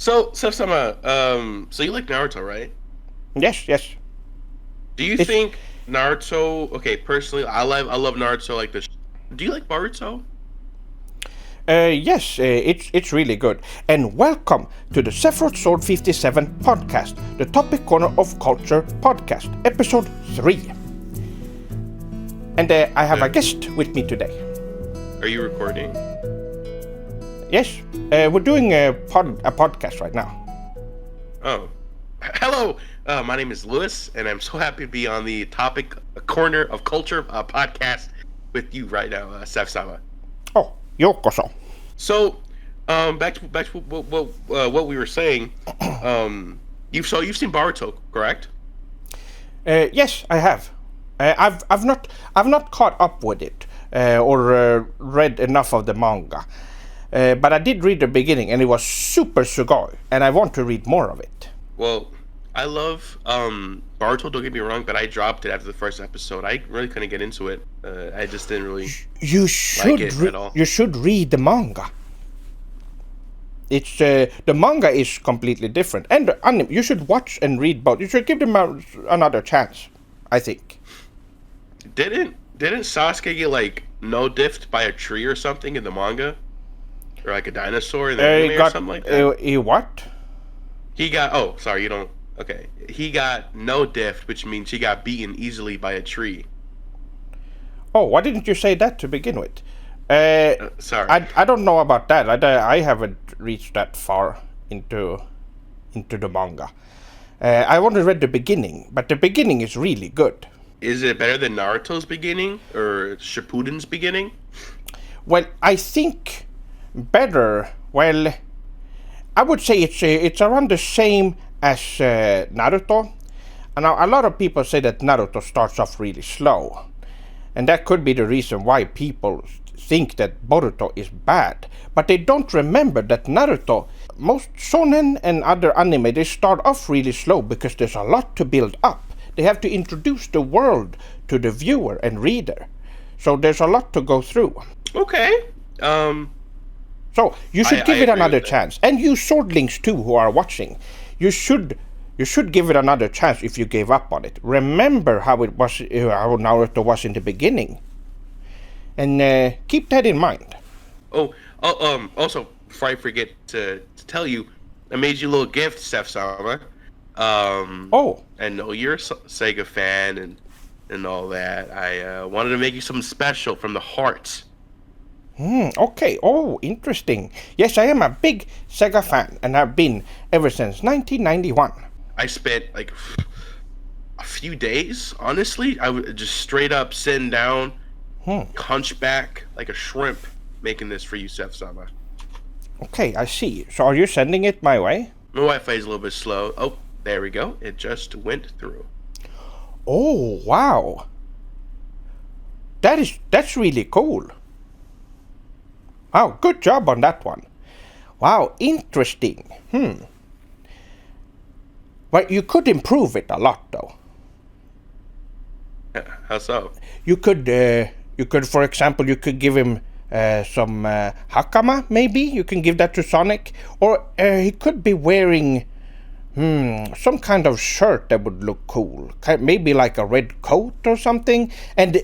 So, Seph-sama, so you like Naruto, right? Yes, yes. Do you It's think Naruto? Okay, personally, I love Naruto like this. Do you like Boruto? yes, it's really good. And welcome to the Sephiroth Sword 57 podcast, the Topic Corner of Culture podcast, episode 3. And I have a Uh, guest with me today. are you recording? Yes, we're doing a podcast right now. Oh, hello. My name is Lewis, and I'm so happy to be on the Topic Corner of Culture podcast with you right now, Seph-sama. Oh, yokoso. So, back to what we were saying. You've seen Boruto, correct? Yes, I have. I've not caught up with it or read enough of the manga. But I did read the beginning, and it was super sugoi, and I want to read more of it. Well, I love Boruto. Don't get me wrong, but I dropped it after the first episode. I really couldn't get into it. I just didn't really You like should it at all. you should read the manga. It's the manga is completely different, and the anime. You should watch and read both. You should give them another chance. I think. Didn't Sasuke get like no diffed by a tree or something in the manga, or like a dinosaur in the He anime or got something like that? what? He got. Oh, sorry, you don't. Okay, he got no diffed, which means he got beaten easily by a tree. Oh, why didn't you say that to begin with? Uh, Sorry. I don't know about that. I haven't reached that far into the manga. I only read the beginning, but the beginning is really good. Is it better than Naruto's beginning or Shippuden's beginning? Well, I think better. Well, I would say it's around the same as Naruto. And now a lot of people say that Naruto starts off really slow, and that could be the reason why people think that Boruto is bad. But they don't remember that Naruto, most shonen and other anime, they start off really slow because there's a lot to build up. They have to introduce the world to the viewer and reader. So there's a lot to go through. Okay. So you should I give it agree another with that. chance. And you swordlings too who are watching. You should give it another chance if you gave up on it. Remember how it was how Naruto was in the beginning. And keep that in mind. Also, before I forget to tell you, I made you a little gift, Seph-sama. Oh, I know you're a Sega fan and all that. I wanted to make you something special from the heart. okay. Oh, interesting. Yes, I am a big Sega fan and have been ever since 1991. I spent like a few days, honestly. I would just straight up sitting down, hunchback like a shrimp, making this for you, Seph-sama. Okay, I see. So are you sending it my way? My Wi-Fi is a little bit slow. Oh, there we go. It just went through. Oh, wow. That's really cool. Wow, good job on that one. Wow, interesting. But you could improve it a lot, though. How so? For example, you could give him some hakama, maybe. You can give that to Sonic, or he could be wearing some kind of shirt that would look cool. Maybe like a red coat or something. And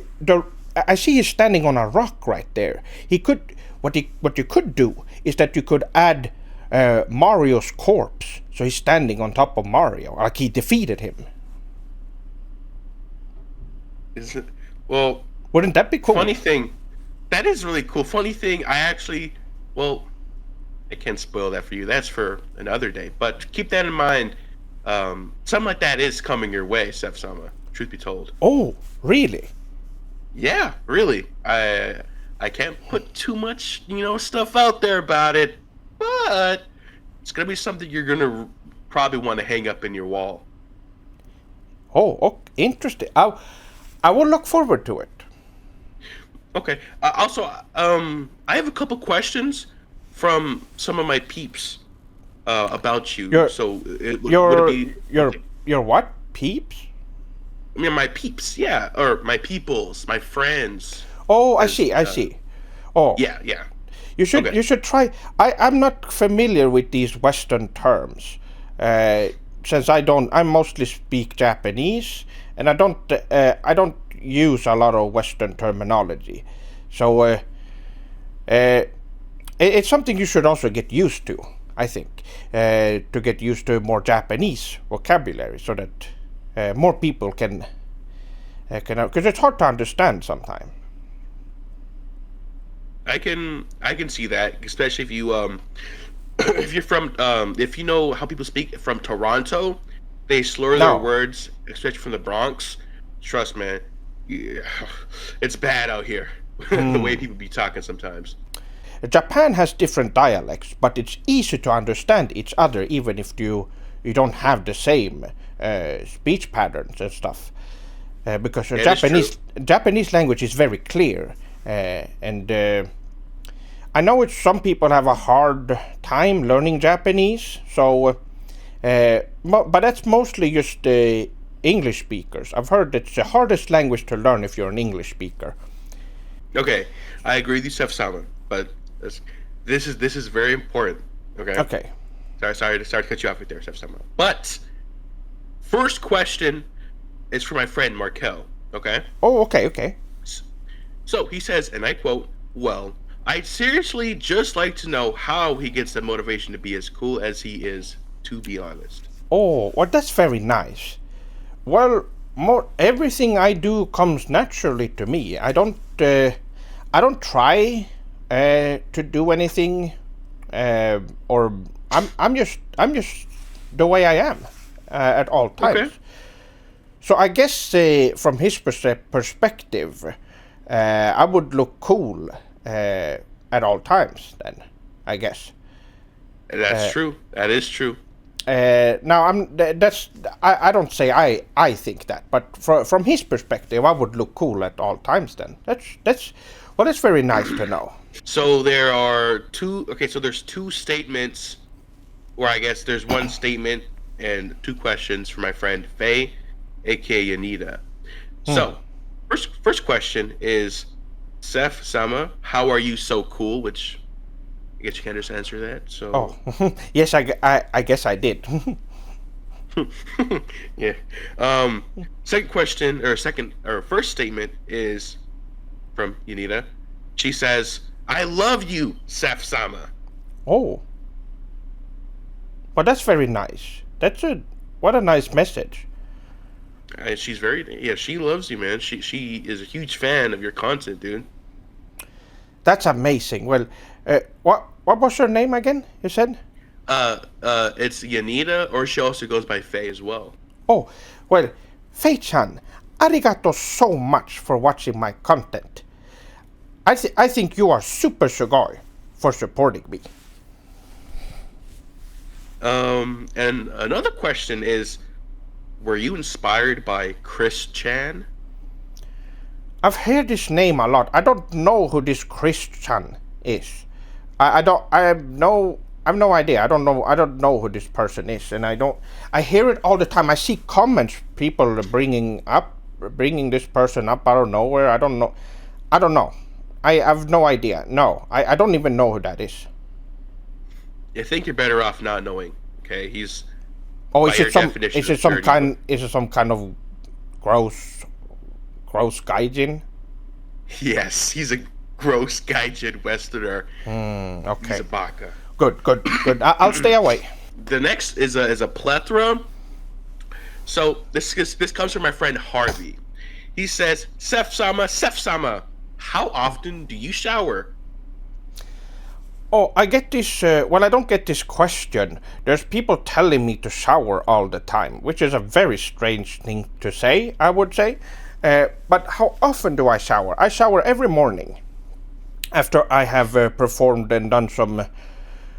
I see he's standing on a rock right there. He could what you could do is that you could add Mario's corpse, so he's standing on top of Mario, like he defeated him. Is it? Well, Wouldn't that be cool? funny thing. That is really cool. Funny thing, well, I can't spoil that for you. That's for another day. But keep that in mind. Something like that is coming your way, Seph-sama. Truth be told. Oh, really? Yeah, really. I can't put too much, stuff out there about it, but it's gonna be something you're gonna probably want to hang up in your wall. Oh, interesting. I will look forward to it. Okay. Also, I have a couple questions from some of my peeps about you. Your So, would it your be your okay? your what? Peeps? I mean, my peeps, yeah, or my peoples, my friends, Oh, I as see. I see. Oh, yeah, yeah. Okay. You should try. I'm not familiar with these Western terms, since I mostly speak Japanese, and I don't use a lot of Western terminology, so it's something you should also get used to. I think to get used to more Japanese vocabulary, so that more people can because it's hard to understand sometimes. I can see that, especially if you if you're from if you know how people speak from Toronto, they slur their No, words, especially from the Bronx. Trust, man, yeah, it's bad out here. The way people be talking sometimes. Japan has different dialects, but it's easy to understand each other even if you don't have the same speech patterns and stuff. Because the That is true. Japanese language is very clear, and I know it's some people have a hard time learning Japanese. So, but that's mostly just English speakers. I've heard it's the hardest language to learn if you're an English speaker. Okay, I agree with you, Seph-sama, but this, this is very important. Okay, Okay. sorry to cut you off right there, Seph-sama. But first question is for my friend Markel. Okay, Oh, okay, okay. so he says, and I quote, "Well, I'd seriously just like to know how he gets the motivation to be as cool as he is. To be honest." Oh, well, that's very nice. Well, more everything I do comes naturally to me. I don't try to do anything, or I'm just the way I am at all Okay. times. So I guess from his perspective, I would look cool at all times. Then I guess. That's true. That is true. Now that's I don't say I think that, but from his perspective, I would look cool at all times. Then that's well, that's very nice to know. So there are two. Okay, so there's two statements, or I guess there's one statement and two questions for my friend Faye, aka Yanita. So first question is, Seph-sama, how are you so cool? Which I guess you can't just answer that. So Oh, yes, I guess I did. yeah. Second question or second or first statement is from Yanita. She says, "I love you, Seph-sama." Oh, well, that's very nice. That's a what a nice message. And she's very yeah, she loves you, man. She is a huge fan of your content, dude. That's amazing. Well, what was your name again? You said. It's Yanita, or she also goes by Faye as well. Oh, well, Fei-chan, arigato so much for watching my content. I think you are super sugoi for supporting me. And another question is, were you inspired by Chris Chan? I've heard this name a lot. I don't know who this Chris-chan is. I don't. I have no idea. I don't know who this person is, and I don't. I hear it all the time. I see comments people bringing this person up out of nowhere. I don't know. I don't know. I have no idea. No, I don't even know who that is. I think you're better off not knowing. Okay, he's Oh, by your definition is of it some dirty. kind? Is it some kind of gross, gross gaijin? Yes, he's a gross gaijin Westerner. He's Okay, a baka. good, good, good. I'll stay away. The next is a plethora. So this comes from my friend Harvey. He says, Seph-sama, Seph-sama, how often do you shower? Oh, I get this. Well, I don't get this question. There's people telling me to shower all the time, which is a very strange thing to say, I would say. But how often do I shower? I shower every morning after I have performed and done some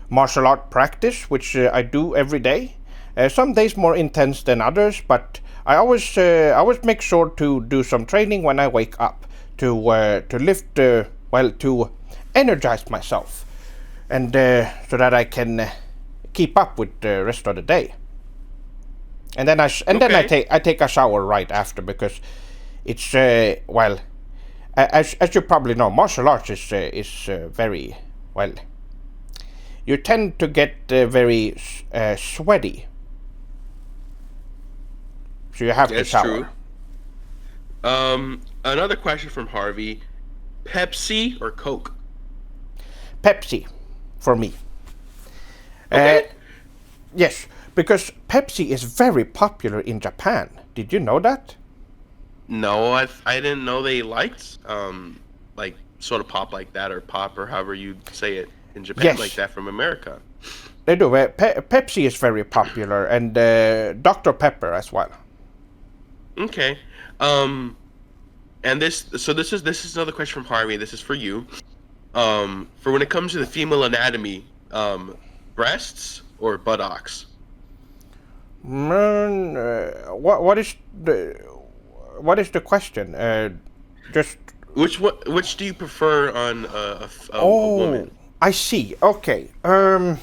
martial art practice, which I do every day. Some days more intense than others, but I always make sure to do some training when I wake up to lift, to energize myself, and so that I can keep up with the rest of the day. And then Okay. I take a shower right after, because it's as you probably know, martial arts is very well, you tend to get very sweaty. So you have to That's shower. true. Another question from Harvey: Pepsi or Coke? Pepsi, for me. Okay. Yes, because Pepsi is very popular in Japan. Did you know that? No, I didn't know they liked like soda pop like that, or pop, or however you say it in Japan, like Yes, that from America. they do. Pepsi is very popular, and Dr. Pepper as well. Okay. And this is another question from Harvey. This is for you. For when it comes to the female anatomy, breasts or buttocks? What is the question? Just Which do you prefer on a oh, woman? I see. Okay. Well,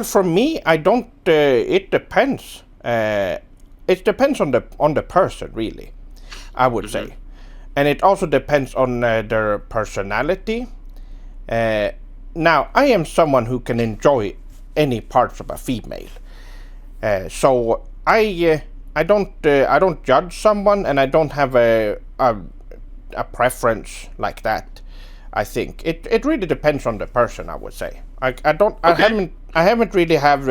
for me, I don't. It depends. It depends on the person, really. I would Mm-hmm. say, and it also depends on their personality. Uh, Now, I am someone who can enjoy any parts of a female. So I don't judge someone, and I don't have a preference like that. I think it really depends on the person. I would say I don't Okay. I haven't really have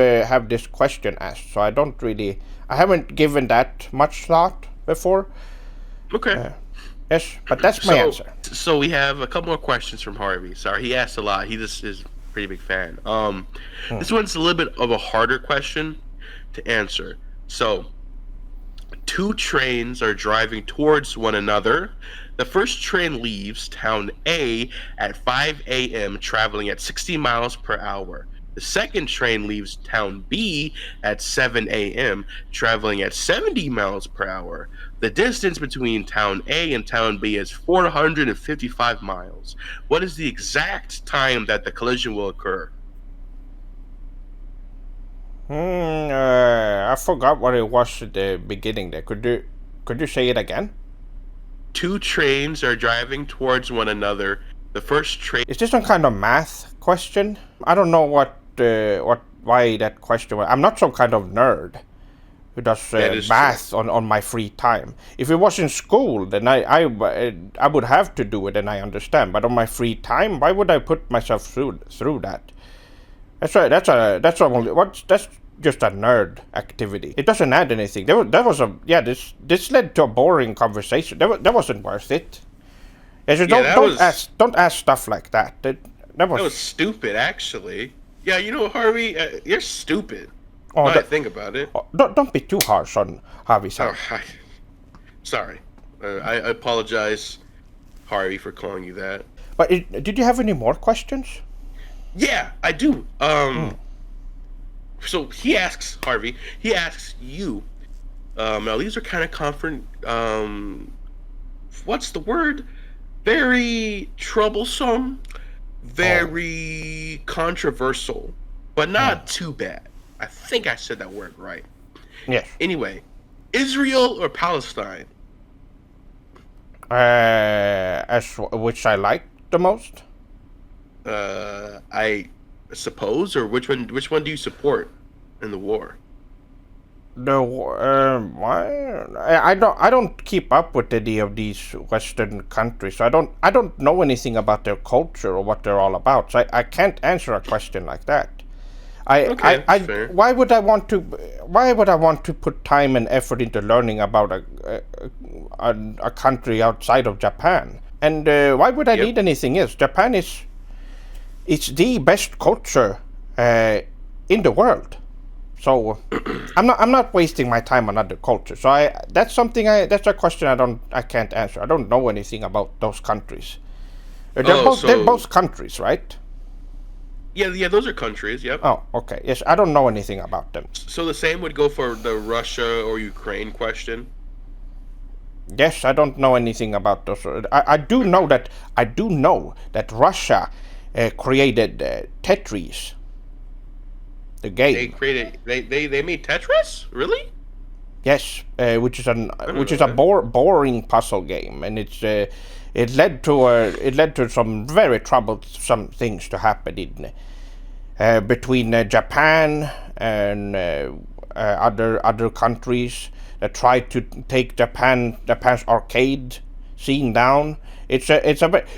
this question asked, so I haven't given that much thought before. Okay. Yes, but that's my So answer. so we have a couple more questions from Harvey. Sorry, he asked a lot. He just is a pretty big fan. This one's a little bit of a harder question to answer. So two trains are driving towards one another. The first train leaves town A at 5 a.m., traveling at 60 miles per hour. The second train leaves town B at 7 a.m., traveling at 70 miles per hour. The distance between town A and town B is 455 miles. What is the exact time that the collision will occur? I forgot what it was at the beginning there. Could you say it again? Two trains are driving towards one another. The first train. Is this some kind of math question? I don't know why that question was. I'm not some kind of nerd who does That is true. math on my free time. If it was in school, then I would have to do it, and I understand. But on my free time, why would I put myself through that? That's right. That's just a nerd activity. It doesn't add anything. That was a yeah. This led to a boring conversation. That wasn't worth it. Yeah, so Yeah, don't ask stuff like that. That that was was stupid, actually. Yeah, you know, Harvey, you're stupid. oh Now I that, think about it. oh, don't be too harsh on Harvey-san. Oh, sorry. I apologize, Harvey, for calling you that. But did you have any more questions? Yeah, I do. So he asks Harvey. He asks you. Now these are kind of confront. What's the word? Very troublesome, Oh, very controversial, but not too bad. I think I said that word right. yes. Anyway, Israel or Palestine? As which I like the most. I suppose, or which one? Which one do you support in the war? I don't keep up with any of these Western countries. So I don't know anything about their culture or what they're all about. So I can't answer a question like that. Okay, that's fair. Why would I want to put time and effort into learning about a country outside of Japan? And why would I Yep. need anything else? Japan is it's the best culture in the world. So I'm not wasting my time on other cultures. So that's a question I can't answer. I don't know anything about those countries. Oh, They're so both countries, right? yeah, those are countries. Yep. Oh, okay. Yes, I don't know anything about them. So the same would go for the Russia or Ukraine question. Yes, I don't know anything about those. I do know that Russia created Tetris, the They game. created they made Tetris? Really? Yes, which is don't which know is a that. boring puzzle game, and it led to some very troublesome things to happen in between Japan and other countries that tried to take Japan's arcade scene down.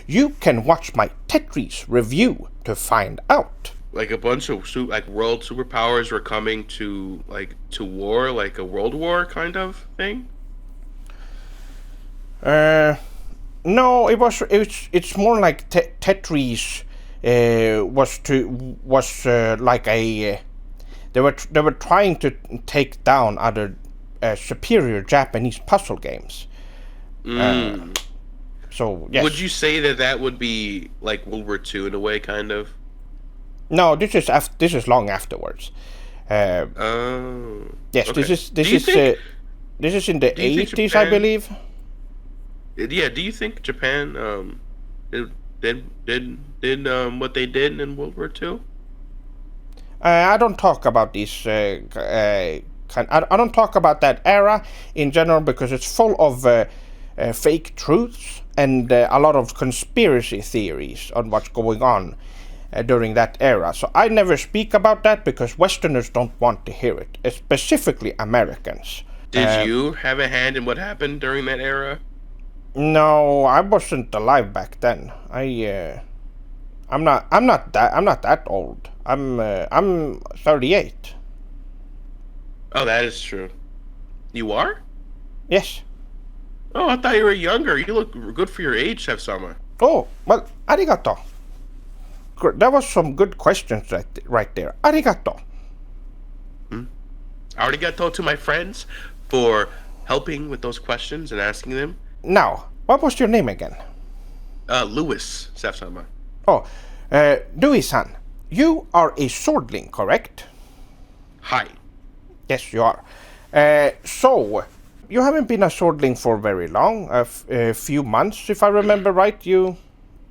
You can watch my Tetris review to find out. Like a bunch of like world superpowers were coming to war, like a world war kind of thing. Uh, no, it's more like Tetris was like a they were trying to take down other superior Japanese puzzle games. Mm. So yes. Would you say that that would be like World War II in a way, kind of? No, this is long afterwards. Uh, Oh. yes, Okay. this is in the Do you think 80s, I Japan? believe. Yeah. Do you think Japan did what they did in World War II? I don't talk about these. I don't talk about that era in general because it's full of fake truths and a lot of conspiracy theories on what's going on during that era. So I never speak about that because Westerners don't want to hear it, specifically Americans. Did you have a hand in what happened during that era? No, I wasn't alive back then. I'm not that old. I'm 38. Oh, that is true. You are? Yes. Oh, I thought you were younger. You look good for your age, Seph-sama. Oh, well, arigato. That was some good questions right there. Arigato. I already got told to my friends for helping with those questions and asking them. Now, what was your name again? Lewis, Seph-sama. Oh, Dewey-san, you are a swordling, correct? Hi. Yes, you are. So, you haven't been a swordling for very long, a few months, if I remember right, you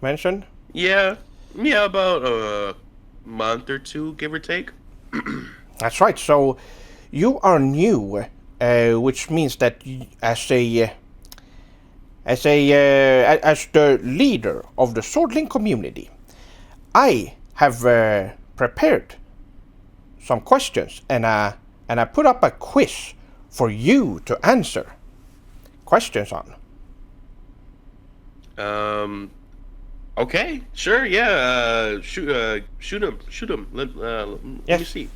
mentioned? Yeah, about a month or two, give or take. That's right, so you are new, which means that as the leader of the swordling community, I have prepared some questions and I put up a quiz for you to answer questions on. Okay, sure, yeah. Shoot him. Let me Yes. see.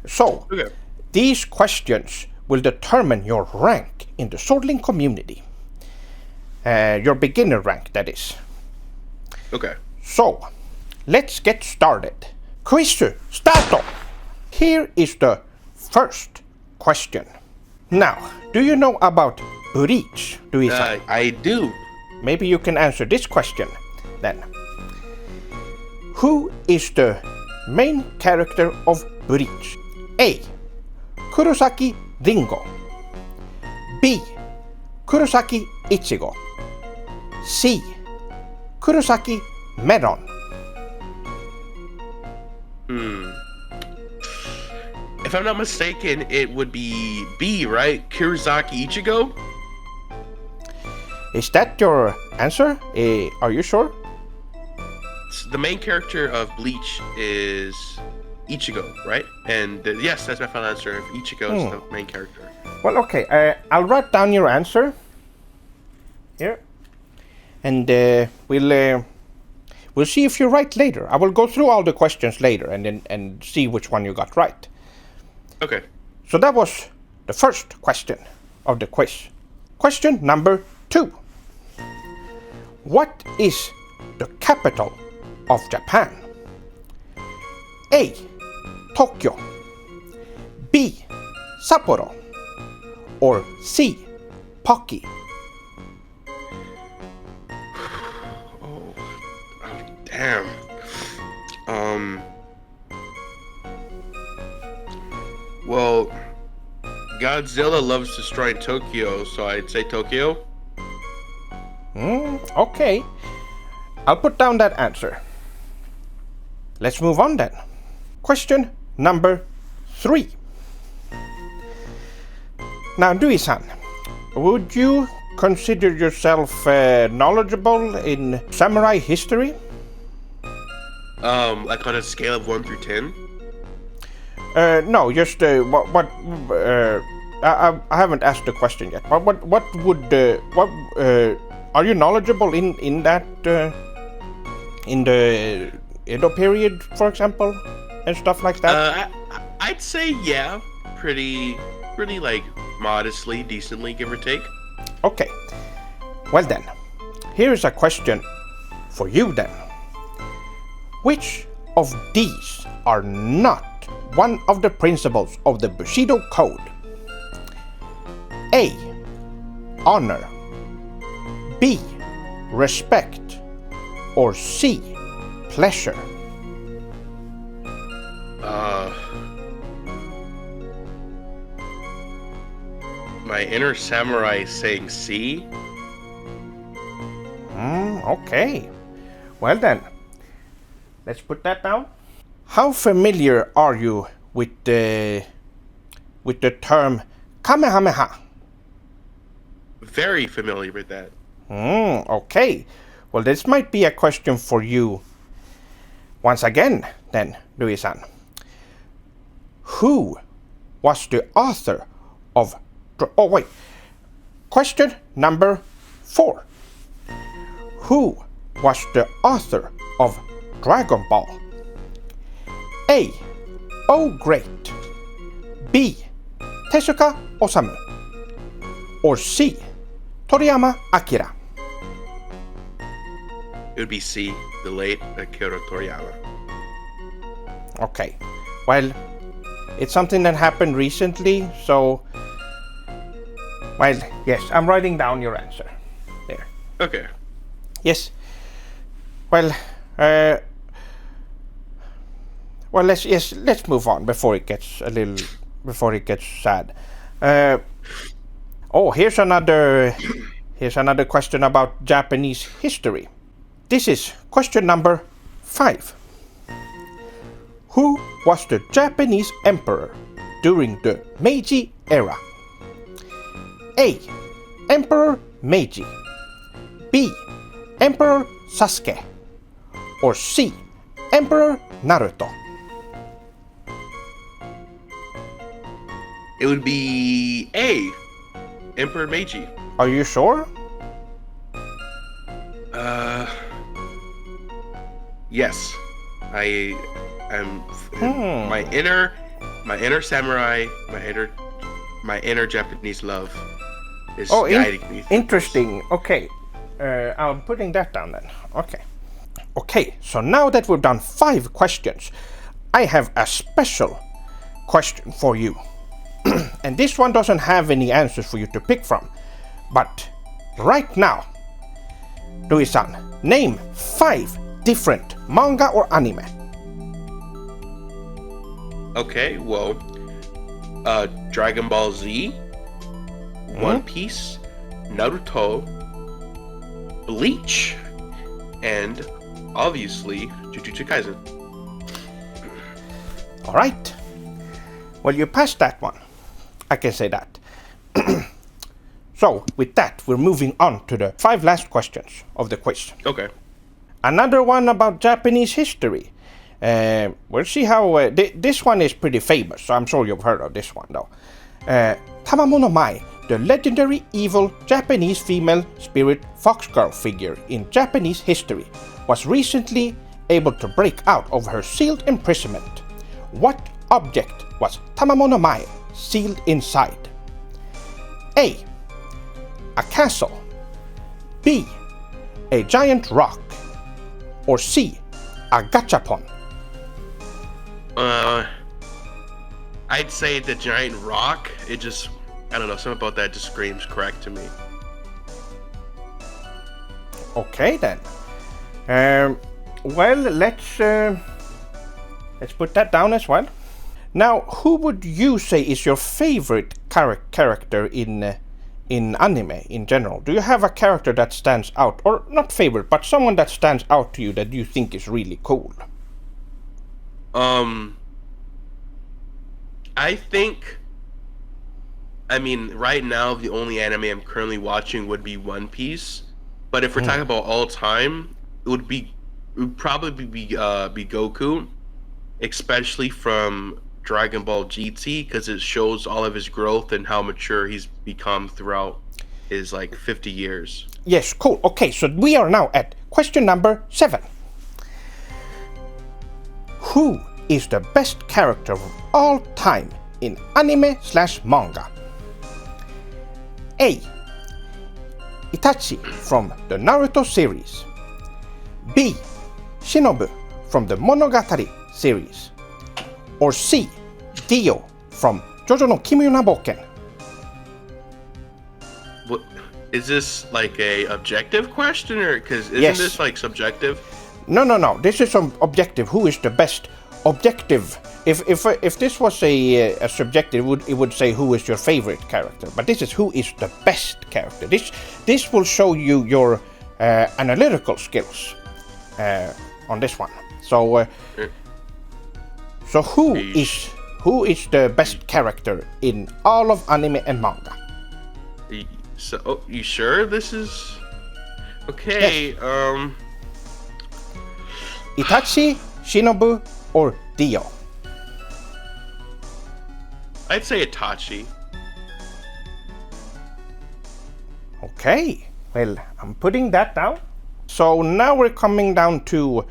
So, Okay. these questions will determine your rank in the swordling community. Your beginner rank, that is. Okay. So, let's get started. Quiz starto! Here is the first question. Now, do you know about Bleach, Luisa? I do. Maybe you can answer this question then. Who is the main character of Bleach? A. Kurosaki Ringo. B. Kurosaki Ichigo. C. Kurosaki Melon. If I'm not mistaken, it would be B, right? Kurosaki Ichigo? Is that your answer? Are you sure? The main character of Bleach is Ichigo, right? And yes, that's my final answer. Ichigo is the main character. Well, okay. I'll write down your answer here, and we'll see if you're right later. I will go through all the questions later, and see which one you got right. Okay. So that was the first question of the quiz. Question number 2. What is the capital of Japan? A. Tokyo. B. Sapporo. Or C. Pocky. Oh, damn. Well, Godzilla loves destroying Tokyo, so I'd say Tokyo. Okay. I'll put down that answer. Let's move on then. Question number 3. Now, Dui-san, would you consider yourself knowledgeable in samurai history? Like on a scale of 1 through 10? No, just what I haven't asked the question yet. But what would are you knowledgeable in that in the Edo period, for example, and stuff like that? I'd say yeah, pretty like modestly, decently, give or take. Okay. Well then, here is a question for you then. Which of these are not one of the principles of the Bushido Code? A. Honor. B. Respect. Or C. Pleasure. My inner samurai is saying C. Okay. Well then, let's put that down. How familiar are you with the term Kamehameha? Very familiar with that. Okay. Well, this might be a question for you once again, then, Louis-san. Who was the author of... Oh, wait. Question number 4. Who was the author of Dragon Ball? A. Oh Great. B. Tezuka Osamu. Or C. Toriyama Akira. It would be C, the late Akira Toriyama. Okay. Well, it's something that happened recently, so... Well, yes, I'm writing down your answer. There. Okay. Yes. Well, let's move on before it gets sad. Here's another question about Japanese history. This is question number 5. Who was the Japanese emperor during the Meiji era? A. Emperor Meiji. B. Emperor Sasuke. Or C. Emperor Naruto. It would be A, Emperor Meiji. Are you sure? Yes. I am my inner samurai, my inner Japanese love is guiding me. Interesting. Okay. I'm putting that down then. Okay. Okay, so now that we've done 5 questions, I have a special question for you. And this one doesn't have any answers for you to pick from. But right now, Louis-san, name 5 different manga or anime. Okay, well, Dragon Ball Z, One Piece, Naruto, Bleach, and obviously Jujutsu Kaisen. All right. Well, you passed that one. I can say that. So, with that, we're moving on to the 5 last questions of the quiz. Okay. Another one about Japanese history. We'll see how... this one is pretty famous, so I'm sure you've heard of this one, though. Tamamono Mai, the legendary evil Japanese female spirit foxgirl figure in Japanese history, was recently able to break out of her sealed imprisonment. What object was Tamamono Mai sealed inside? A. A castle. B. A giant rock. Or C. A gachapon. I'd say the giant rock. It just, I don't know, something about that just screams correct to me. Okay then. Well, let's put that down as well. Now, who would you say is your favorite character in anime in general? Do you have a character that stands out, or not favorite, but someone that stands out to you that you think is really cool? I think I mean, right now the only anime I'm currently watching would be One Piece. But if we're talking about all time, it would probably be Goku, especially from Dragon Ball GT, because it shows all of his growth and how mature he's become throughout his like 50 years. Yes, cool. Okay, so we are now at question number 7. Who is the best character of all time in anime/manga? A. Itachi from the Naruto series. B. Shinobu from the Monogatari series. Or C. Dio from Jojo no Kimi no Boken. What is this like a objective question, or because isn't Yes. this like subjective? No. This is some objective. Who is the best objective? If this was a subjective, it would say who is your favorite character. But this is who is the best character. This will show you your analytical skills on this one. So who is the best character in all of anime and manga? So, you sure this is okay? Yes. Itachi, Shinobu, or Dio? I'd say Itachi. Okay, well, I'm putting that down. So now we're coming down to,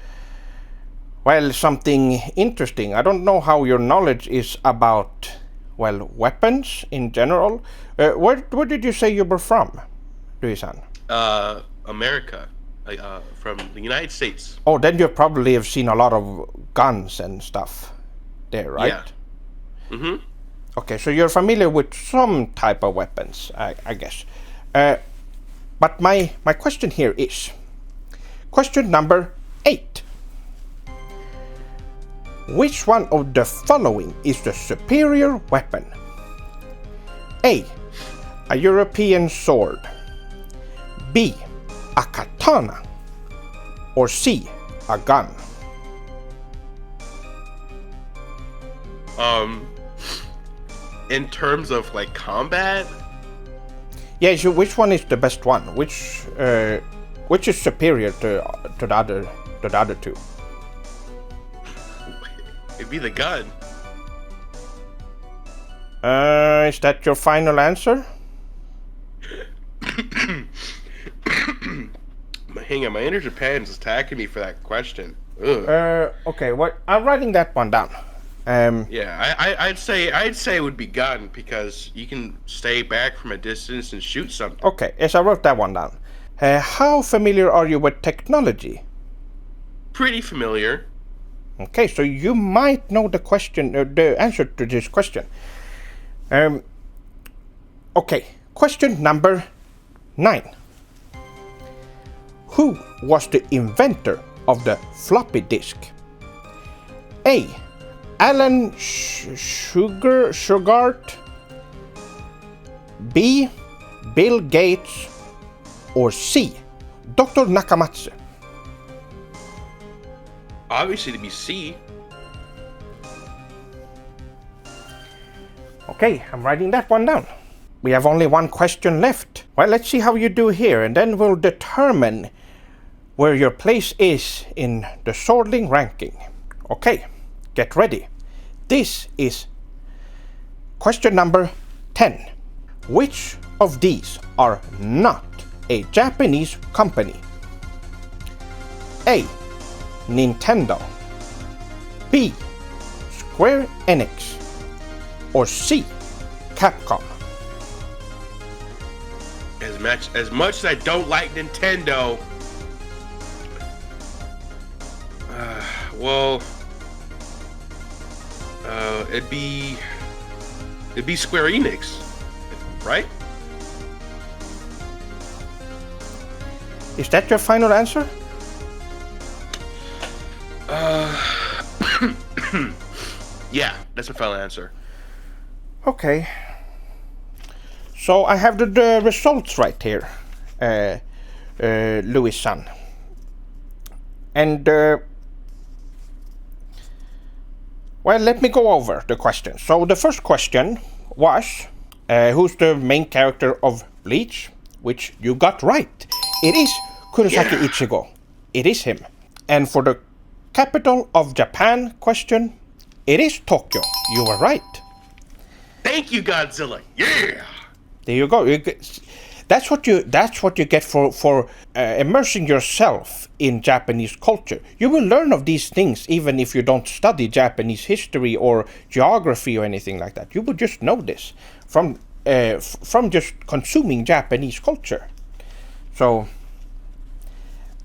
well, something interesting. I don't know how your knowledge is about, well, weapons in general. Where did you say you were from, Rui-san? America, from the United States. Oh, then you probably have seen a lot of guns and stuff there, right? Yeah. Mm-hmm. Okay, so you're familiar with some type of weapons, I guess. But my question here is, question number 8. Which one of the following is the superior weapon? A. A European sword. B. A katana. Or C. A gun. In terms of like combat, Yeah, so which one is the best one? Which is superior to the other two? it'd be the gun. Is that your final answer? Hang on, my inner Japan is attacking me for that question. Ugh. Okay, what I'm writing that one down. Yeah, I'd say it would be gun because you can stay back from a distance and shoot something. Okay, yes, I wrote that one down. How familiar are you with technology? Pretty familiar. Okay, so you might know the answer to this question. Okay, question number 9. Who was the inventor of the floppy disk? A. Alan Shugart. B. Bill Gates. Or C. Dr. Nakamatsu. Obviously, to be C. Okay, I'm writing that one down. We have only one question left. Well, let's see how you do here, and then we'll determine where your place is in the swordling ranking. Okay, get ready. This is question number 10. Which of these are not a Japanese company? A. Nintendo. B. Square Enix. Or C. Capcom. As much as I don't like Nintendo, it'd be Square Enix, right? Is that your final answer? Yeah, that's my final answer. Okay. So I have the results right here, Louis-san. And, well, let me go over the questions. So the first question was, who's the main character of Bleach, which you got right. It is Kurosaki Ichigo. It is him. And for the capital of Japan question, it is Tokyo. You were right. Thank you, Godzilla. Yeah. There you go. That's what you get for immersing yourself in Japanese culture. You will learn of these things even if you don't study Japanese history or geography or anything like that. You will just know this from just consuming Japanese culture. So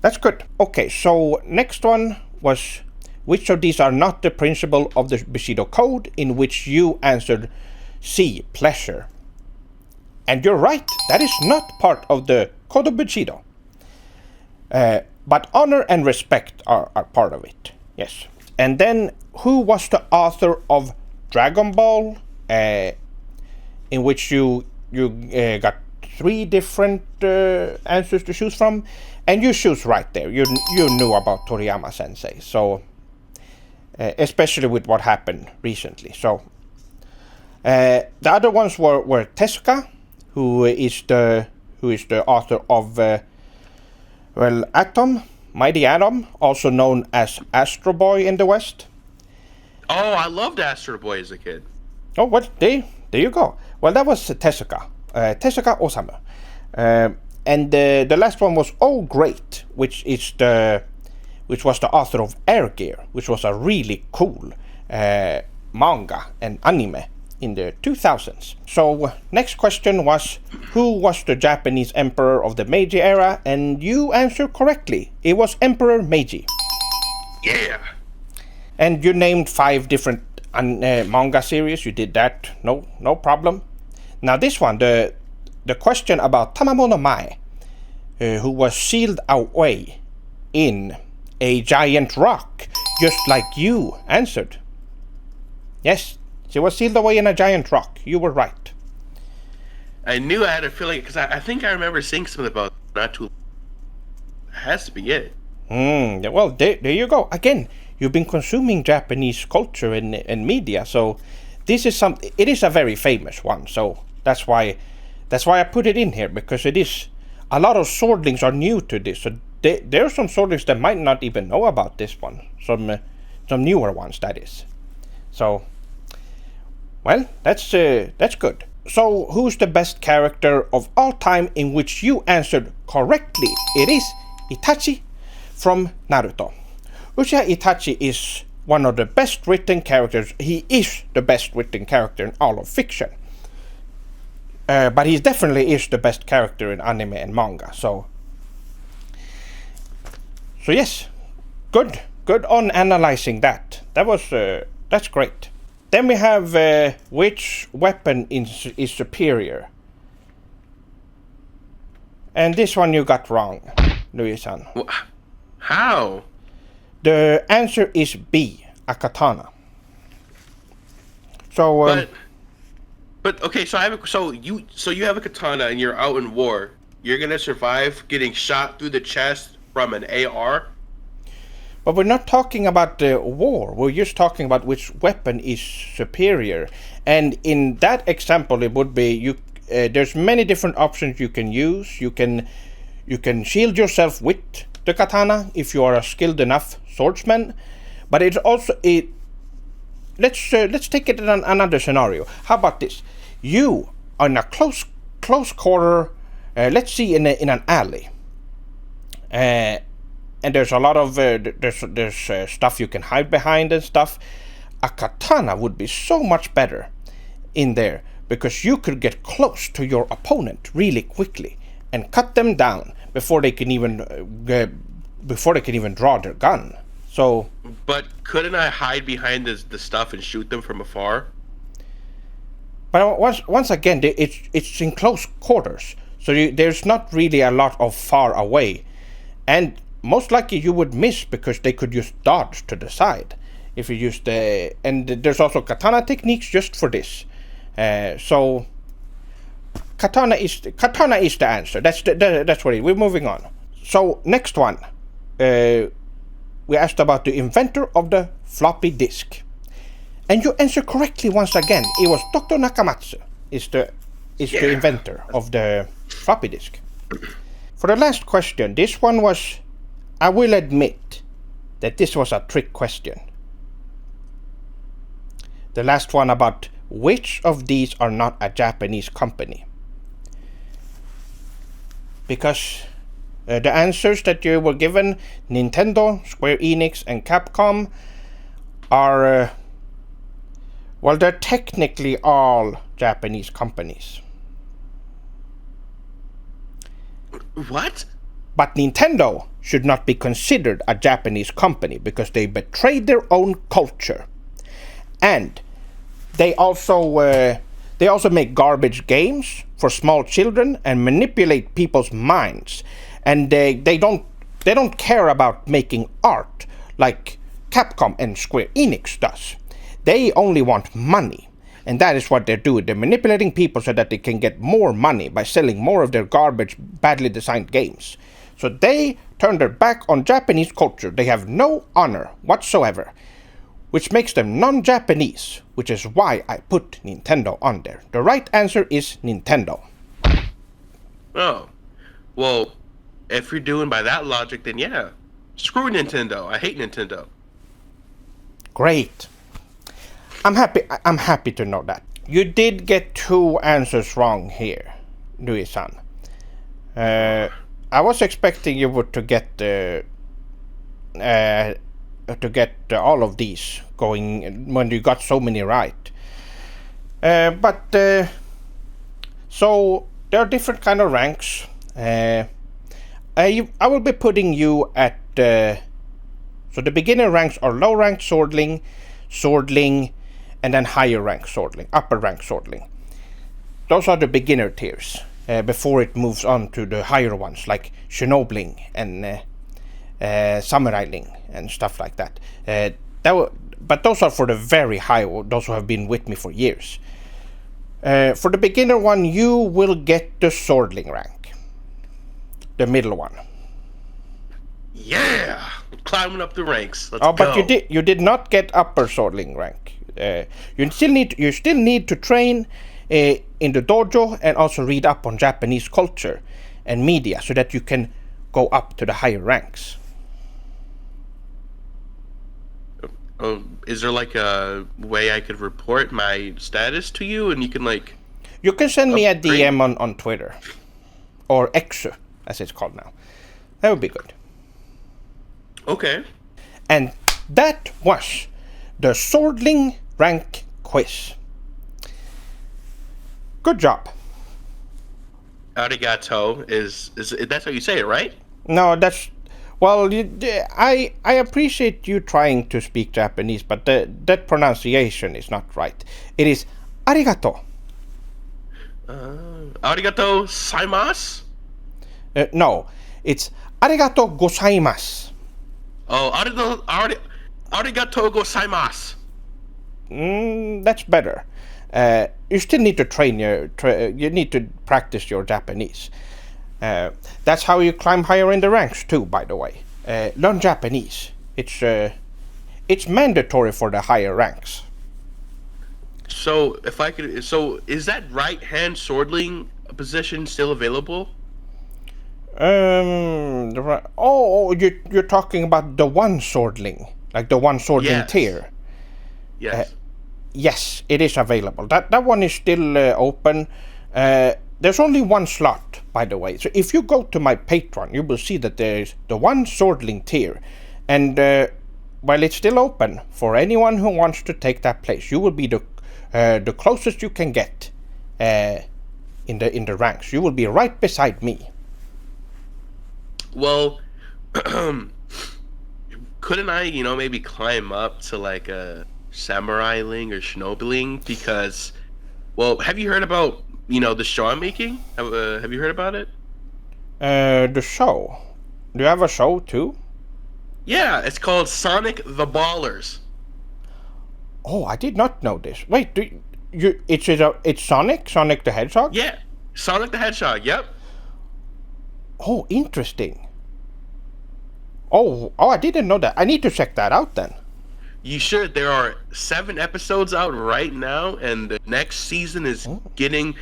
that's good. Okay, so next one was, which of these are not the principle of the Bushido Code, in which you answered C, pleasure. And you're right, that is not part of the Code of Bushido. But honor and respect are part of it, yes. And then, who was the author of Dragon Ball, in which you got 3 different answers to choose from, and you choose right there. You knew about Toriyama Sensei, so especially with what happened recently. So the other ones were Tezuka, who is the author of Atom, Mighty Atom, also known as Astro Boy in the West. Oh, I loved Astro Boy as a kid. Oh, what? There you go. Well, that was Tezuka Osamu. And the last one was Oh Great, which was the author of Air Gear, which was a really cool manga and anime in the 2000s. So next question was, who was the Japanese emperor of the Meiji era? And you answered correctly. It was Emperor Meiji. Yeah. And you named 5 different manga series. You did that. No problem. Now this one, the question about Tamamono Mae, who was sealed away in a giant rock, just like you answered. Yes, she was sealed away in a giant rock. You were right. I knew I had a feeling, because I think I remember seeing something about not too. It has to be it. Well, there you go. Again, you've been consuming Japanese culture and media, so this is it is a very famous one. So that's why I put it in here, because it is. A lot of swordlings are new to this, so there are some swordlings that might not even know about this one. Some newer ones, that is. So, well, that's good. So, who's the best character of all time, in which you answered correctly? It is Itachi from Naruto. Uchiha Itachi is one of the best written characters. He is the best written character in all of fiction. But he definitely is the best character in anime and manga. So yes, good on analyzing that. That's great. Then we have which weapon is superior. And this one you got wrong, Louis-san. How? The answer is B, a katana. So. But okay, so you have a katana and you're out in war. You're gonna survive getting shot through the chest from an AR? But we're not talking about the war. We're just talking about which weapon is superior. And in that example, it would be there's many different options you can use. You can shield yourself with the katana if you are a skilled enough swordsman. But it's also Let's take it in another scenario. How about this? You are in a close quarter. Let's see in an alley, and there's a lot of there's stuff you can hide behind and stuff. A katana would be so much better in there, because you could get close to your opponent really quickly and cut them down before they can even draw their gun. So, but couldn't I hide behind the stuff and shoot them from afar? But once again, it's in close quarters, so there's not really a lot of far away, and most likely you would miss, because they could just dodge to the side if you use and there's also katana techniques just for this. So katana is the answer. That's what it is. We're moving on. So next one. We asked about the inventor of the floppy disk. And you answered correctly once again. It was Dr. Nakamatsu is the is the inventor of the floppy disk. For the last question, this one was, I will admit that this was a trick question. The last one about which of these are not a Japanese company. Because the answers that you were given, Nintendo, Square Enix, and Capcom, are, well, they're technically all Japanese companies. What? But Nintendo should not be considered a Japanese company because they betrayed their own culture. And they also make garbage games for small children and manipulate people's minds. And they don't care about making art like Capcom and Square Enix does. They only want money. And that is what they're doing. They're manipulating people so that they can get more money by selling more of their garbage, badly designed games. So they turn their back on Japanese culture. They have no honor whatsoever, which makes them non-Japanese, which is why I put Nintendo on there. The right answer is Nintendo. Oh. Well, if you're doing by that logic, then yeah. Screw Nintendo. I hate Nintendo. Great. I'm happy to know that. You did get 2 answers wrong here, Louis-san. I was expecting you would to get all of these going when you got so many right. So there are different kind of ranks. I will be putting you at so the beginner ranks are low rank swordling, and then higher rank swordling, upper rank swordling. Those are the beginner tiers before it moves on to the higher ones like shinobling and samurailing and stuff like that. But those are for the very high, those who have been with me for years. For the beginner one, you will get the swordling rank, the middle one. Yeah, climbing up the ranks. Let's go. But you did not get upper swordling rank. You still need to train in the dojo and also read up on Japanese culture and media so that you can go up to the higher ranks. Is there like a way I could report my status to you and you can like... You can send me a DM on Twitter. Or X, as it's called now. That would be good. Okay. And that was the swordling rank quiz. Good job. Arigato is that's how you say it, right? No, that's... Well, I appreciate you trying to speak Japanese, but that pronunciation is not right. It is arigato. Arigato saimasu? No, it's arigato gozaimasu. Oh, arigato gozaimasu. That's better. You still need to train you need to practice your Japanese. That's how you climb higher in the ranks too, by the way. Learn Japanese. It's mandatory for the higher ranks. So is that right hand swordling position still available? You're talking about the one swordling, like the one swordling tier. Yes. Yes, it is available. That one is still open. There's only one slot, by the way. So if you go to my Patreon, you will see that there's the one swordling tier, and while it's still open for anyone who wants to take that place, you will be the closest you can get in the ranks. You will be right beside me. Well, couldn't I, maybe climb up to like a samurailing or shinobiling? Because, well, have you heard about, the show I'm making? Have you heard about it? The show? Do you have a show too? Yeah, it's called Sonic the Ballers. Oh, I did not know this. Wait, it's Sonic the Hedgehog? Yeah, Sonic the Hedgehog, yep. Oh, interesting. Oh, I didn't know that. I need to check that out then. You should. There are 7 episodes out right now, and the next season is getting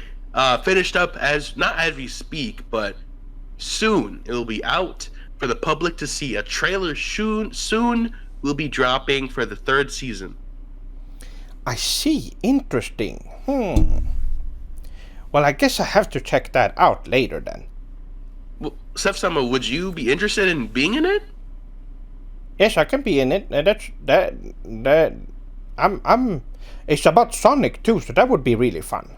finished up as not as we speak, but soon it'll be out for the public to see. A trailer soon will be dropping for the third season. I see. Interesting. Well, I guess I have to check that out later then. Well, Seph-sama, would you be interested in being in it? Yes, I can be in it. That I'm. It's about Sonic too, so that would be really fun.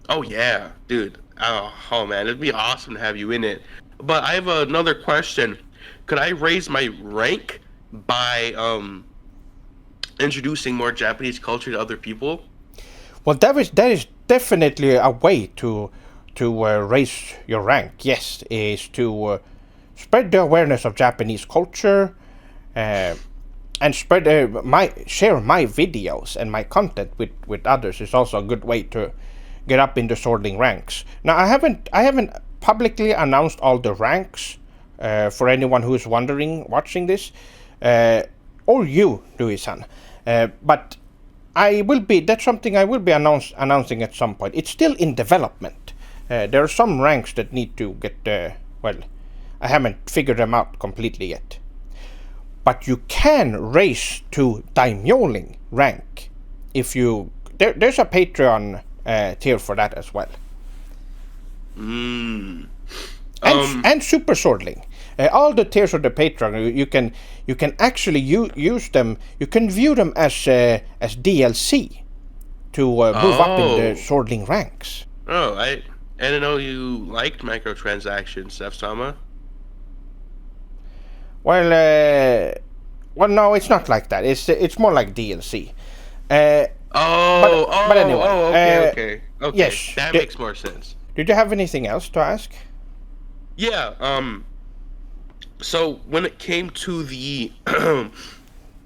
Oh yeah, dude. Oh man, it'd be awesome to have you in it. But I have another question. Could I raise my rank by introducing more Japanese culture to other people? Well, that is definitely a way to raise your rank. Yes, is to spread the awareness of Japanese culture, uh, and spread share my videos and my content with others is also a good way to get up in the sorting ranks. Now, I haven't publicly announced all the ranks for anyone who is wondering watching this, or you, Louis-san. But I will be. That's something I will be announcing at some point. It's still in development. There are some ranks that need to get. Well, I haven't figured them out completely yet. But you can raise to daimyoling rank if you. There's a Patreon tier for that as well. Mm. And super swordling. All the tiers of the Patreon, you can actually use them. You can view them as DLC to move up in the swordling ranks. Oh, I didn't know you liked microtransactions, Seph-sama. Well, no, it's not like that. It's more like DLC. But anyway, okay. Yes, That makes more sense. Did you have anything else to ask? Yeah, so when it came to the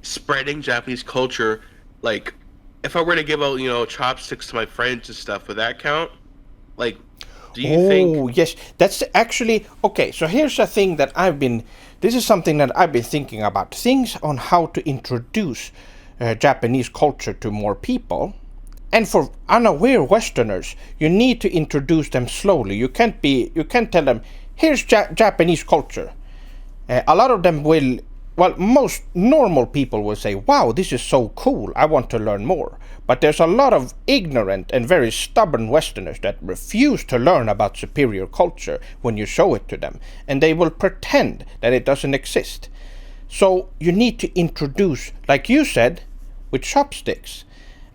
spreading Japanese culture, like if I were to give out, chopsticks to my friends and stuff, would that count? Like, do you think? Oh, yes. That's actually okay. So here's a thing that this is something that I've been thinking about. Things on how to introduce Japanese culture to more people. And for unaware Westerners, you need to introduce them slowly. You can't tell them, here's Japanese culture. A lot of them most normal people will say, wow, this is so cool, I want to learn more. But there's a lot of ignorant and very stubborn Westerners that refuse to learn about superior culture when you show it to them. And they will pretend that it doesn't exist. So you need to introduce, like you said, with chopsticks.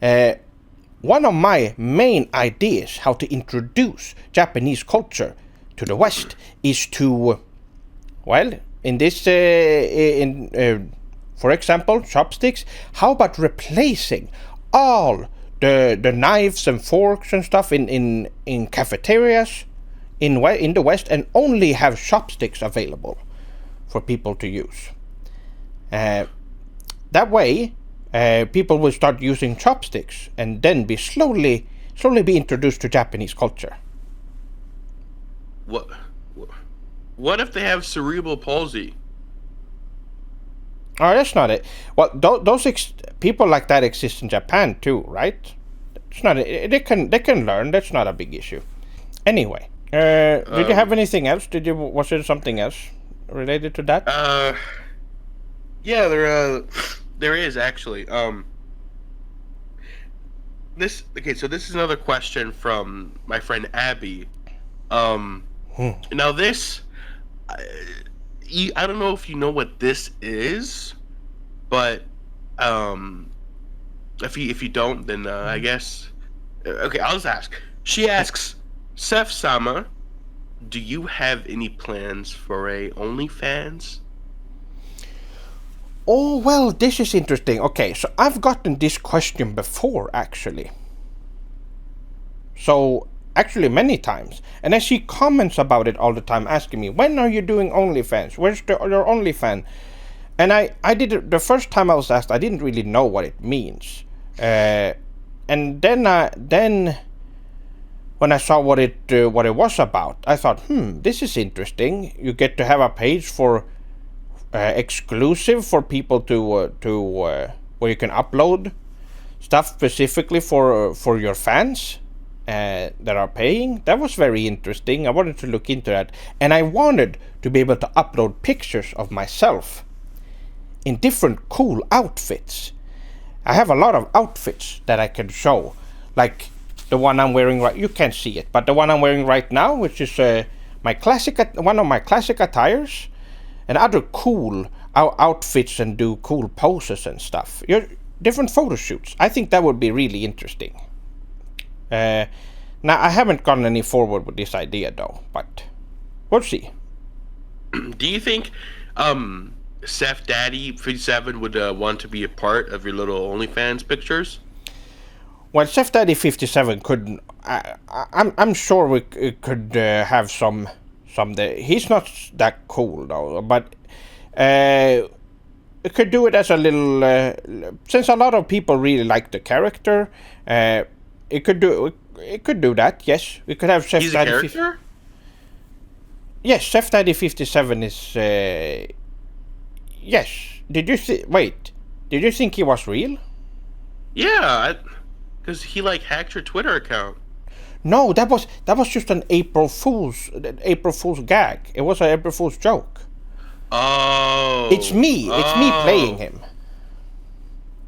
One of my main ideas how to introduce Japanese culture to the West is to, in this, for example, chopsticks. How about replacing all the knives and forks and stuff in cafeterias in the West, and only have chopsticks available for people to use. That way, people will start using chopsticks and then be slowly be introduced to Japanese culture. What if they have cerebral palsy? Oh, that's not it. Well, those people like that exist in Japan too, right? It's not. They can learn. That's not a big issue. Anyway, did you have anything else? Was there something else related to that? Yeah, there is actually. So this is another question from my friend Abby. Now this, I don't know if you know what this is, but if you don't, then I guess okay. I'll just ask. She asks, Seph-sama, do you have any plans for a OnlyFans? Oh, well, this is interesting. Okay, so I've gotten this question before, actually. So, actually, many times. And I see comments about it all the time asking me, when are you doing OnlyFans? Where's your OnlyFans? And I did it the first time I was asked, I didn't really know what it means. And then when I saw what it was about, I thought, this is interesting. You get to have a page for exclusive for people to where you can upload stuff specifically for your fans, that are paying. That was very interesting. I wanted to look into that, and I wanted to be able to upload pictures of myself in different cool outfits. I have a lot of outfits that I can show, like the one I'm wearing right. You can't see it, but the one I'm wearing right now, which is one of my classic attires, and other cool outfits and do cool poses and stuff. Different photo shoots. I think that would be really interesting. Now I haven't gone any forward with this idea though, but we'll see. Do you think Seph Daddy 57 would want to be a part of your little OnlyFans pictures? Well, Seph Daddy 57 could. I'm sure we could have some. He's not that cool though, but we could do it as a little. Since a lot of people really like the character, it could do that. Yes, we could have Seph He's Daddy. a character? Yes, Seph Daddy 57 is. Yes. Wait. Did you think he was real? Yeah, because he hacked your Twitter account. No, that was just an April Fool's gag. It was an April Fool's joke. Oh. It's me. It's me playing him.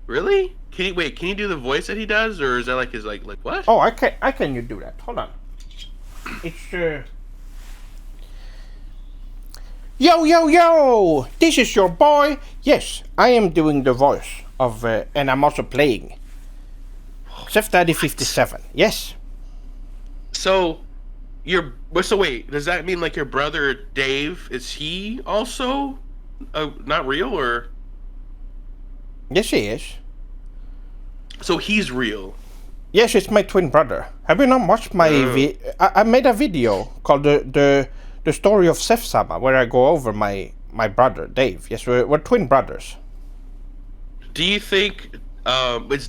Really? Can you do the voice that he does, or is that his what? Oh, I can you do that? Hold on. It's Yo, yo, yo! This is your boy. Yes, I am doing the voice of, and I'm also playing Seph Daddy 57. Yes. So, wait, does that mean your brother Dave, is he also not real, or? Yes, he is. So he's real. Yes, it's my twin brother. Have you not watched my I made a video called the story of Seph-sama, where I go over my brother Dave. Yes, we're twin brothers. Do you think is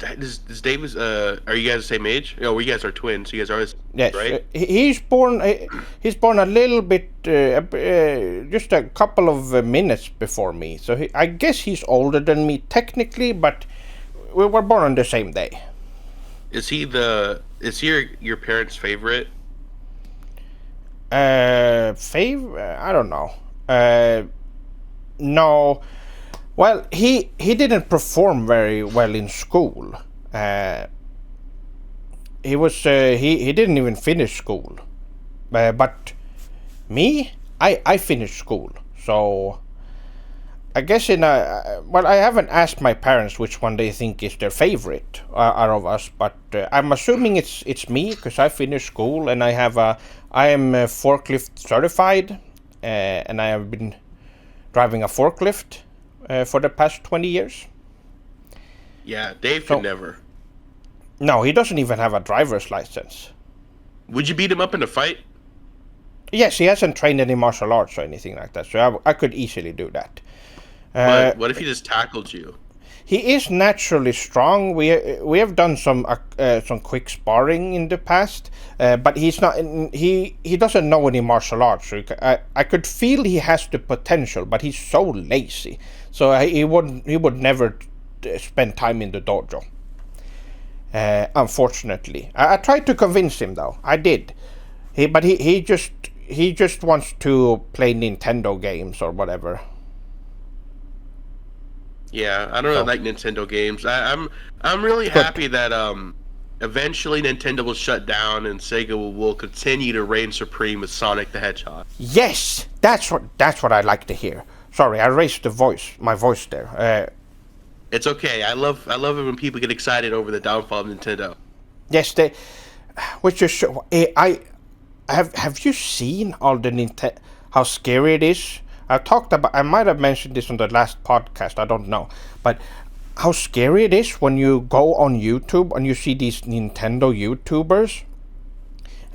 Dave are you guys the same age? Oh, you guys are twins. So you guys are yes, right? He's born a little bit just a couple of minutes before me. So I guess he's older than me technically, but we were born on the same day. Is he your parents' favorite? I don't know. No. Well, he didn't perform very well in school. He was he didn't even finish school. But me, I finished school. So I guess I haven't asked my parents which one they think is their favorite out of us, but I'm assuming it's me because I finished school and I am forklift certified, and I have been driving a forklift for the past 20 years. Yeah, Dave could never. No, he doesn't even have a driver's license. Would you beat him up in a fight? Yes, he hasn't trained any martial arts or anything like that, so I could easily do that. But what if he just tackled you? He is naturally strong. We have done some quick sparring in the past, but he's not. He doesn't know any martial arts. So I could feel he has the potential, but he's so lazy. So he would never spend time in the dojo. Unfortunately, I tried to convince him though. I did. He just wants to play Nintendo games or whatever. Yeah, I don't really like Nintendo games. I'm really happy that eventually Nintendo will shut down and Sega will continue to reign supreme with Sonic the Hedgehog. Yes, that's what I like to hear. Sorry, I raised my voice there. It's okay. I love it when people get excited over the downfall of Nintendo. Yes, which is have you seen all the how scary it is? I might have mentioned this on the last podcast, I don't know. But how scary it is when you go on YouTube and you see these Nintendo YouTubers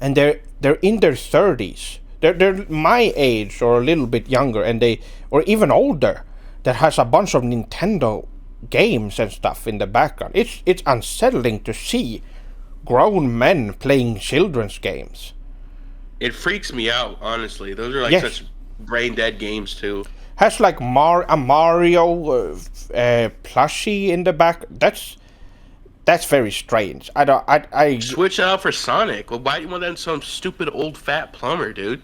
and they're in their 30s. They're my age or a little bit younger, and or even older, that has a bunch of Nintendo games and stuff in the background. It's unsettling to see grown men playing children's games. It freaks me out, honestly. Those are such brain dead games too. Has a Mario plushie in the back. That's That's very strange. I don't. I. Switch it out for Sonic. Well, why do you want that some stupid old fat plumber, dude?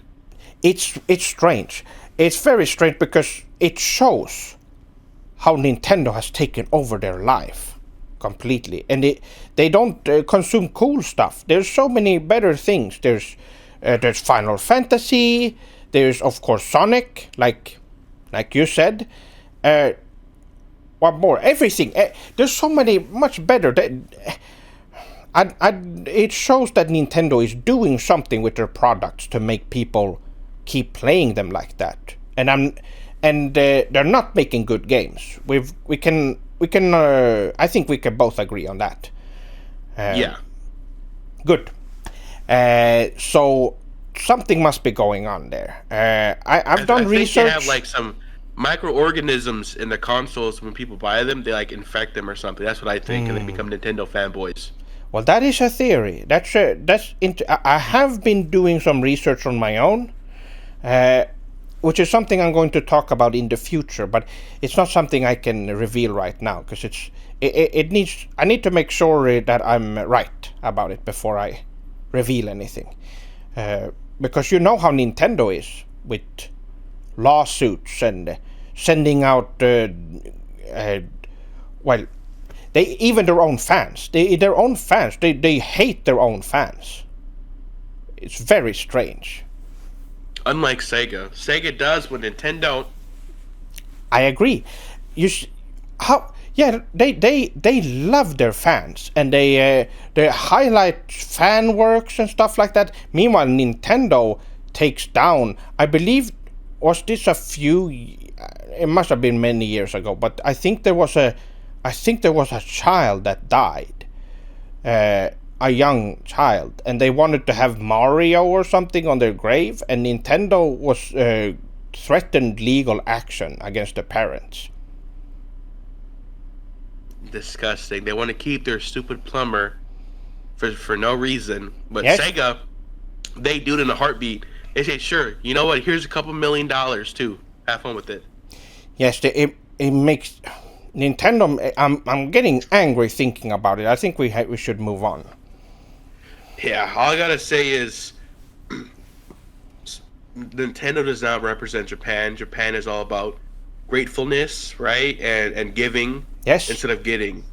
It's strange. It's very strange because it shows how Nintendo has taken over their life completely, and they don't consume cool stuff. There's so many better things. There's Final Fantasy. There's of course Sonic, like you said. What more? Everything. There's so many much better. It shows that Nintendo is doing something with their products to make people keep playing them like that. And they're not making good games. We can. I think we can both agree on that. Yeah. Good. So something must be going on there. I've done research. They have like some microorganisms in the consoles. When people buy them, they like infect them or something. That's what I think, and they become Nintendo fanboys. Well, that is a theory. I have been doing some research on my own, which is something I'm going to talk about in the future. But it's not something I can reveal right now because I need to make sure that I'm right about it before I reveal anything. Because you know how Nintendo is with lawsuits and sending out even their own fans. They hate their own fans. It's very strange. Unlike Sega. Sega does what Nintendo don't. I agree. They love their fans and they highlight fan works and stuff like that. Meanwhile, Nintendo takes down. I believe it must have been many years ago, but I think there was a child that died, a young child, and they wanted to have Mario or something on their grave, and Nintendo was threatened legal action against the parents. Disgusting. They want to keep their stupid plumber for no reason, but yes. Sega, they do it in a heartbeat. They say, sure, you know what, here's a couple $1 million too, have fun with it. Yes, it makes Nintendo. I'm getting angry thinking about it. I think we should move on. Yeah, all I gotta say is Nintendo does not represent Japan. Japan is all about gratefulness, right, and giving. Yes. Instead of getting.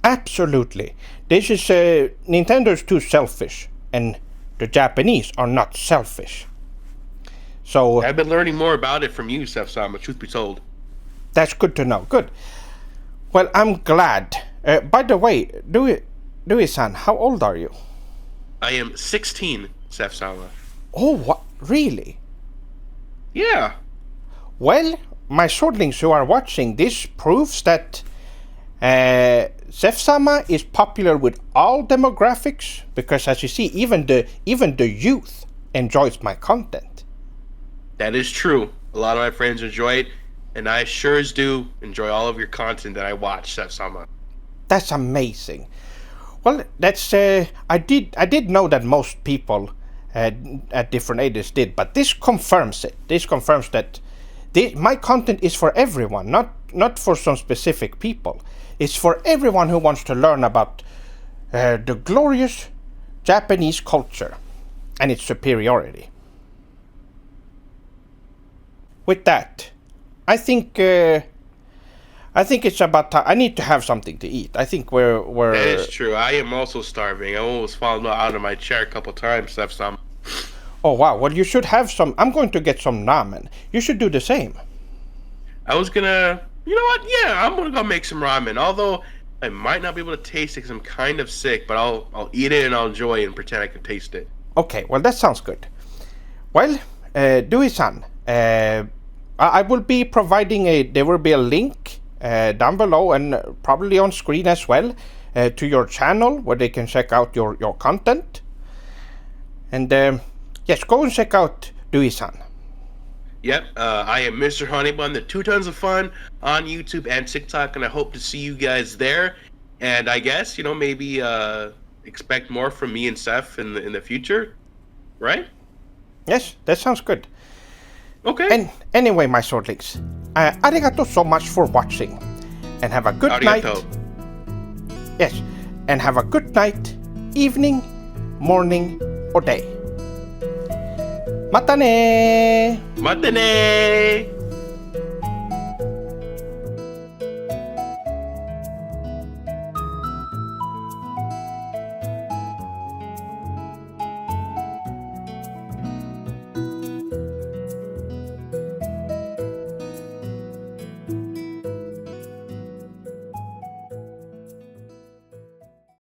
Absolutely. This is Nintendo is too selfish, and the Japanese are not selfish. So I've been learning more about it from you, Seph-sama, truth be told. That's good to know. Good. Well, I'm glad. By the way, Dewey-san, how old are you? I am 16, Seph-sama. Oh, what? Really? Yeah. Well, my swordlings who are watching, this proves that Seph-sama is popular with all demographics, because as you see, even the youth enjoys my content. That is true. A lot of my friends enjoy it, and I sure as do enjoy all of your content that I watch, Seph-sama. That's amazing. Well, that's I did know that most people at different ages did, but this confirms it. This confirms that my content is for everyone, not for some specific people. It's for everyone who wants to learn about the glorious Japanese culture and its superiority. With that, I think it's about time. I need to have something to eat. I think we're. That is true. I am also starving. I almost fallen out of my chair a couple times, Seph-sama. Oh wow! Well, you should have some. I'm going to get some ramen. You should do the same. I was gonna. You know what? Yeah, I'm gonna go make some ramen. Although I might not be able to taste it because I'm kind of sick, but I'll eat it and I'll enjoy it and pretend I can taste it. Okay. Well, that sounds good. Well, Dewey-san, I will be providing there will be a link down below and probably on screen as well to your channel where they can check out your content. And yes, go and check out Dewey-san. Yep, I am Mr. Honeybun, the 2 Tons of Fun on YouTube and TikTok, and I hope to see you guys there. And I guess, maybe expect more from me and Seph in the future, right? Yes, that sounds good. Okay. And anyway, my swordlings, arigato so much for watching, and have a good Arigato. night. Yes, and have a good night, evening, morning, or day. Mata ne! Matane!